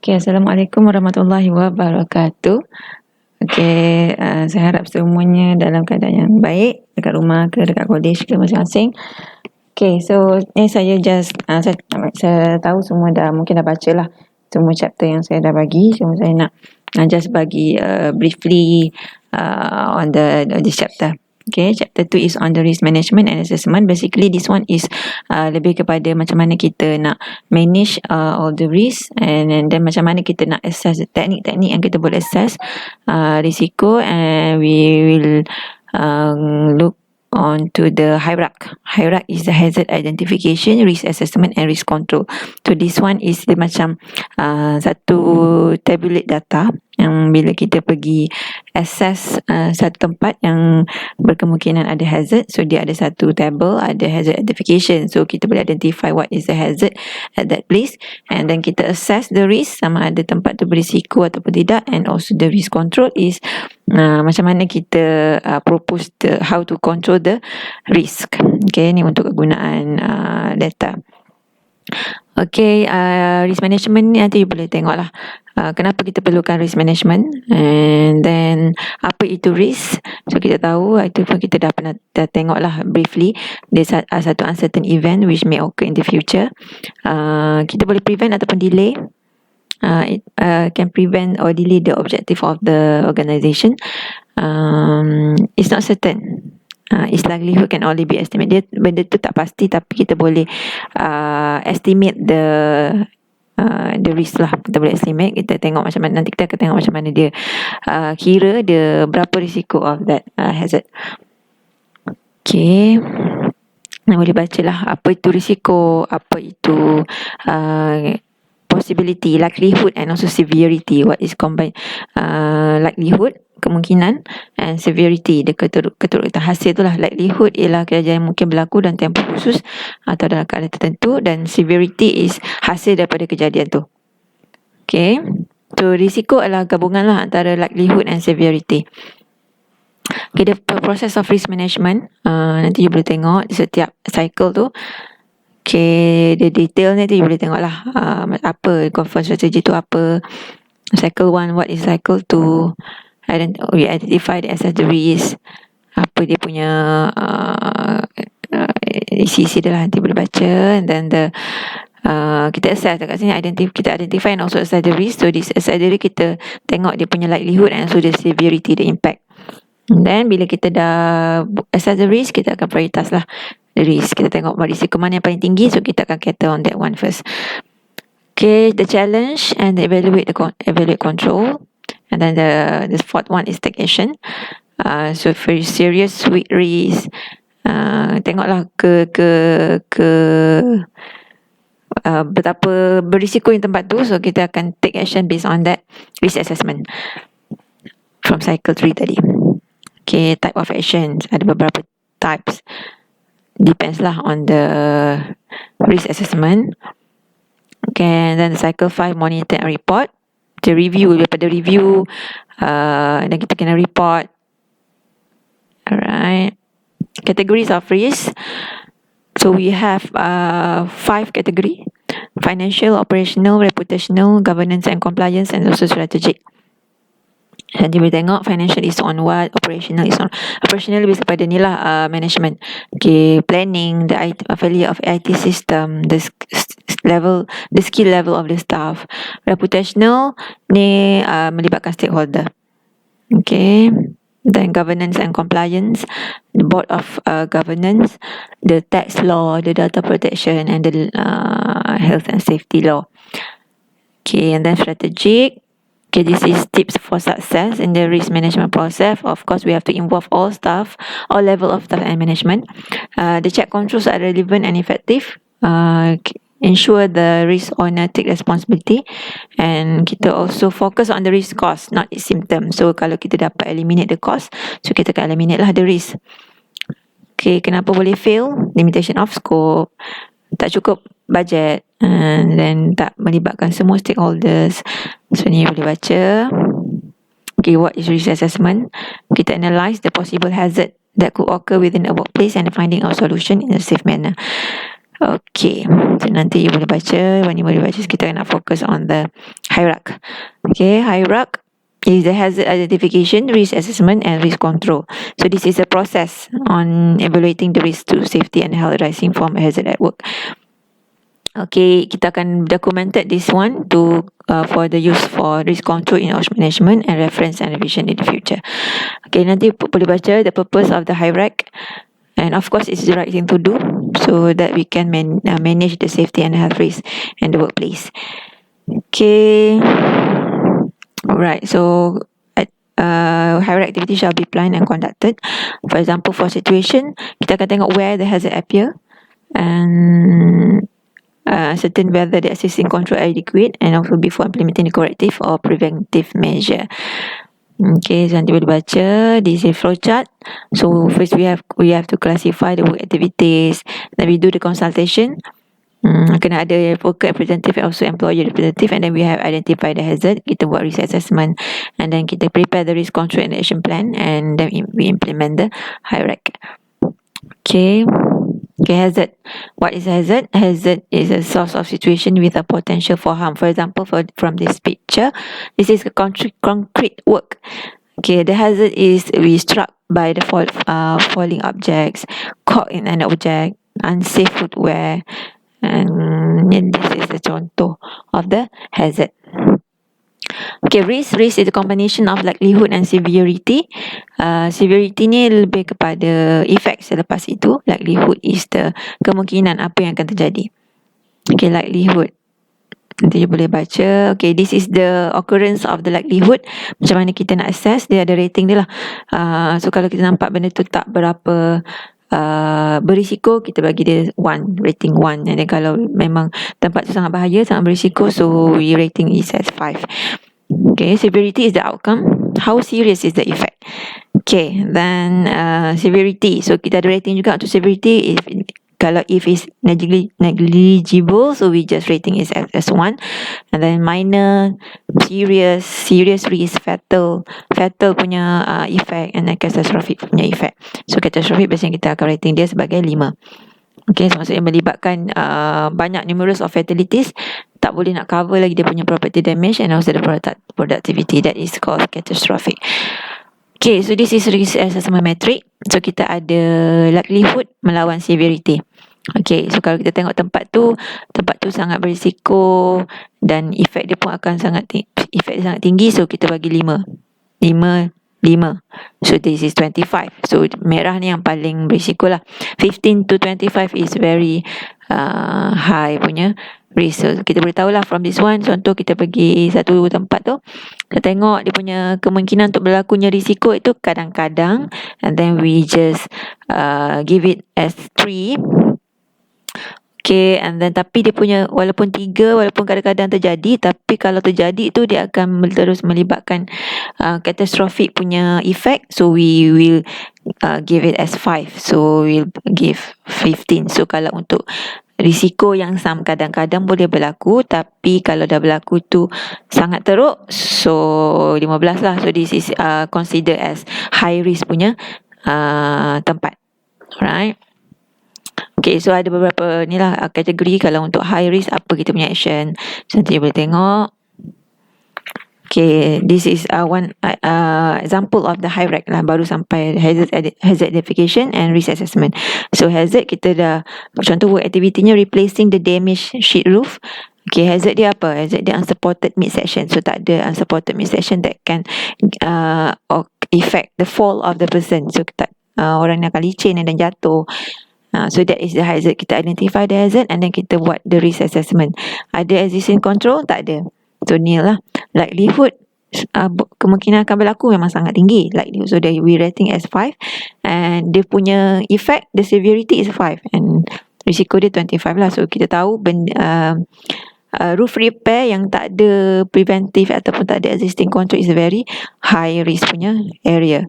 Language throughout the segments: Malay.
Okay, Assalamualaikum warahmatullahi wabarakatuh. Okay, saya harap semuanya dalam keadaan yang baik, dekat rumah ke, dekat college ke masing-masing. Okay, so ni saya just, saya tahu semua mungkin dah baca lah semua chapter yang saya dah bagi. So saya nak just bagi briefly on this chapter. Okay, chapter 2 is on the risk management and assessment. Basically this one is lebih kepada macam mana kita nak manage all the risk, and then macam mana kita nak assess teknik-teknik yang kita boleh assess risiko, and we will look on to the hierarchy. Hierarchy is the hazard identification, risk assessment and risk control. So this one is dia macam satu tabulate data yang bila kita pergi assess satu tempat yang berkemungkinan ada hazard, so dia ada satu table, ada hazard identification, so kita boleh identify what is the hazard at that place, and then kita assess the risk, sama ada tempat tu berisiko ataupun tidak, and also the risk control is macam mana kita propose how to control the risk. Okay, ni untuk kegunaan data. Okay, risk management ni nanti you boleh tengok lah kenapa kita perlukan risk management, and then apa itu risk. So kita tahu, itu pun kita dah pernah tengok lah briefly, dia satu uncertain event which may occur in the future. Kita boleh prevent ataupun delay. It can prevent or delay the objective of the organisation. It's not certain. Its likelihood can only be estimated. Benda tu tak pasti, tapi kita boleh estimate the risk lah. Kita boleh estimate, kita tengok macam mana, nanti kita akan tengok macam mana dia kira dia berapa risiko of that hazard. Okay, boleh baca lah apa itu risiko, apa itu possibility, likelihood and also severity. What is combined likelihood, kemungkinan, and severity, dia keturutan hasil tu lah. Likelihood ialah kejadian yang mungkin berlaku dalam tempoh khusus atau dalam keadaan tertentu, dan severity is hasil daripada kejadian tu. Okay, so risiko adalah gabungan lah antara likelihood and severity. Okay, the process of risk management, nanti you boleh tengok di setiap cycle tu. Okay, the detail ni you boleh tengok lah apa confirm strategy tu apa. Cycle 1, what is cycle 2, we identify the assess the risk, apa dia punya isi dia lah, nanti boleh baca. And then kita assess dekat sini, kita identify and also assess the risk. So this assess the risk, kita tengok dia punya likelihood and also the severity, the impact. And then bila kita dah assess the risk, kita akan prioritas lah the risk. Kita tengok risiko mana yang paling tinggi, so kita akan cater on that one first. Okay, the challenge and the evaluate control. And then the fourth one is take action. So very serious with risk, tengoklah betapa berisiko yang tempat tu, so kita akan take action based on that risk assessment from cycle 3 tadi. Okay, type of actions, ada beberapa types, depends lah on the risk assessment. Okay, and then the cycle 5, monitor and report. The review, daripada review dan kita kena report. Alright, categories of risk. So we have 5 category: financial, operational, reputational, governance and compliance, and also strategic. Nanti boleh tengok financial is on what, operational is on. Operational lebih kepada ni lah, management. Okay, planning, the failure of IT system, the skill level of the staff. Reputational ni melibatkan stakeholder. Okay, then governance and compliance, the board of governance, the tax law, the data protection, and the health and safety law. Okay, and then strategic. Okay, this is tips for success in the risk management process. Of course, we have to involve all staff, all level of staff and management. The check controls are relevant and effective. Ensure the risk owner take responsibility, and kita also focus on the risk cost, not its symptom. So kalau kita dapat eliminate the cost, so kita akan eliminate lah the risk. Okay, kenapa boleh fail? Limitation of scope, tak cukup budget, and then tak melibatkan semua stakeholders. So ni boleh baca. Okay, what is risk assessment? Kita analyse the possible hazard that could occur within a workplace and finding a solution in a safe manner. Okay, so nanti you boleh baca, Wani boleh baca. Kita nak fokus on the hierarchy. Okay, hierarchy is the hazard identification, risk assessment and risk control. So this is a process on evaluating the risk to safety and health arising from a hazard at work. Okay, kita akan documented this one to for the use for risk control in OSH management and reference and revision in the future. Okay, nanti boleh baca the purpose of the hierarchy. And of course, it's the right thing to do so that we can manage the safety and health risk in the workplace. Okay. Alright, so hierarchy activity shall be planned and conducted. For example, for situation, kita akan tengok where the hazard appear and certain whether the existing control adequate and also before implementing the corrective or preventive measure. Okay, so nanti boleh baca. This is flow chart. So first we have to classify the work activities. Then we do the consultation. Kena ada worker representative and also employer representative, and then we have identify the hazard. Kita buat risk assessment, and then kita prepare the risk control and action plan, and then we implement the hierarchy. Okay. Okay, hazard. What is hazard? Hazard is a source of situation with a potential for harm. For example, from this picture, this is a concrete work. Okay, the hazard is we struck by the falling objects, caught in an object, unsafe footwear, and this is the contoh of the hazard. Okay, risk is a combination of likelihood and severity. Severity ni lebih kepada effect selepas itu. Likelihood is the kemungkinan apa yang akan terjadi. Okay, likelihood. Nanti you boleh baca. Okay, this is the occurrence of the likelihood. Macam mana kita nak assess. Dia ada rating dia lah. So kalau kita nampak benda tu tak berapa berisiko, kita bagi dia 1, rating 1. And then kalau memang tempat tu sangat bahaya, sangat berisiko, so we rating is as 5. Okay, severity is the outcome. How serious is the effect? Okay, then severity. So kita ada rating juga untuk severity. If it's negligible, so we just rating is as 1. And then minor, serious risk, fatal punya effect, and then catastrophic punya effect. So catastrophic biasanya kita akan rating dia sebagai 5. Okay, so maksudnya melibatkan banyak numerous of fatalities, tak boleh nak cover lagi dia punya property damage and also the productivity. That is called catastrophic. Okay, so this is risk assessment metric. So kita ada likelihood melawan severity. Okay, so kalau kita tengok tempat tu sangat berisiko dan efek dia pun akan sangat tinggi, so kita bagi 5. So this is 25. So merah ni yang paling berisiko lah. 15 to 25 is very high punya risk. So kita boleh tahulah from this one. Contoh kita pergi satu tempat tu, kita tengok dia punya kemungkinan untuk berlakunya risiko itu kadang-kadang, and then we just give it as 3. Okay, and then tapi dia punya walaupun 3, walaupun kadang-kadang terjadi, tapi kalau terjadi tu dia akan terus melibatkan catastrophic punya effect, so we will give it as 5. So we'll give 15. So kalau untuk risiko yang kadang-kadang boleh berlaku, tapi kalau dah berlaku tu sangat teruk, so 15 lah. So this is considered as high risk punya tempat. Alright. Okay, so ada beberapa ni lah kategori. Kalau untuk high risk, apa kita punya action. So nanti boleh tengok. Okay, this is one example of the hierarchy lah. Baru sampai hazard identification and risk assessment. So hazard kita dah, contoh work activity-nya replacing the damaged sheet roof. Okay, hazard dia apa? Hazard dia unsupported midsection. So tak ada unsupported midsection that can affect the fall of the person. So orang yang akan licin dan jatuh. So that is the hazard. Kita identify the hazard and then kita buat the risk assessment. Ada existing control? Tak ada. So ni lah. Likelihood, kemungkinan akan berlaku memang sangat tinggi. Likelihood, so we rating as 5. And dia punya effect, the severity is 5. And risiko dia 25 lah. So kita tahu roof repair yang tak ada preventive ataupun tak ada existing control is a very high risk punya area.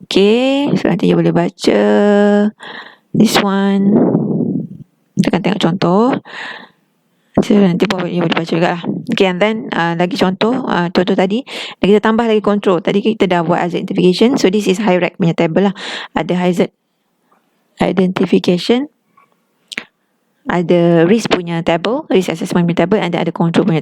Okay, so nanti you boleh baca this one. Kita akan tengok contoh. So nanti pun you boleh baca juga lah. Okay, and then lagi contoh tadi. Dan kita tambah lagi control. Tadi kita dah buat hazard identification. So this is hierarchy punya table lah. Ada hazard identification, ada risk punya table, risk assessment punya table, ada control punya